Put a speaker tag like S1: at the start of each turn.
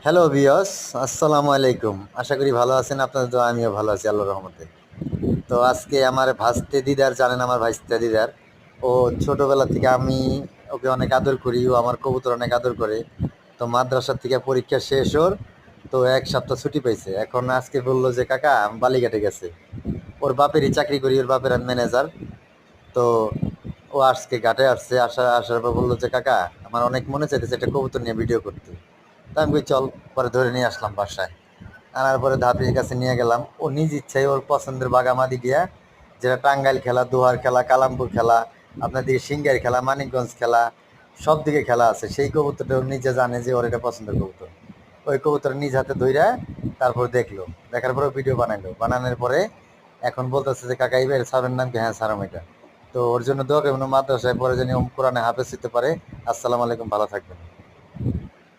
S1: Hello viewers, আসসালামু আলাইকুম। আশা করি ভালো আছেন। আপনাদের দোয়া আমিও ভালো আছি আল্লাহর রহমতে। তো আজকে আমার ভাস্তে দিদার, জানেন আমার ভাইস্তে দিদার, ও ছোটবেলা থেকে আমি ওকে অনেক আদর করি, ও আমার কবুতর অনেক আদর করে। তো মাদ্রাসার থেকে পরীক্ষা শেষ ওর, তো এক সপ্তাহ ছুটি পাইছে। এখন আজকে বললো যে কাকা আমি বালিঘাটে গেছে, ওর বাপেরই চাকরি করি, ওর বাপের ম্যানেজার। তো ও আজকে ঘাটে আসছে, আসার পর বললো যে কাকা আমার অনেক মনে চাইতেছে একটা কবুতর নিয়ে ভিডিও করতে। তা আমি কই চল, পরে ধরে নিয়ে আসলাম বাসায়। আনার পরে ধাপির কাছে নিয়ে গেলাম, ও নিজ ইচ্ছায় ওর পছন্দের বাগামাদি দিয়া, যেটা টাঙ্গাইল খেলা, দোহার খেলা, কালামপুর খেলা, আপনার দিকে সিঙ্গার খেলা, মানিকগঞ্জ খেলা, সব দিকে খেলা আছে। সেই কবুতরটা ও নিজে জানে যে ওর এটা পছন্দের কবুতর। ওই কবুতর নিজ হাতে ধইরা তারপর দেখলো, দেখার পরে ভিডিও বানাইলো, বানানোর পরে এখন বলতেছে যে কাকা এবার সারের নাম কি? হ্যাঁ সারাম এটা। তো ওর জন্য দোয়া করবেন, মাদ্রাসায় পরে যেন কোরআনে হাফেজ হতে পারে। আসসালামু আলাইকুম, ভালো থাকবেন।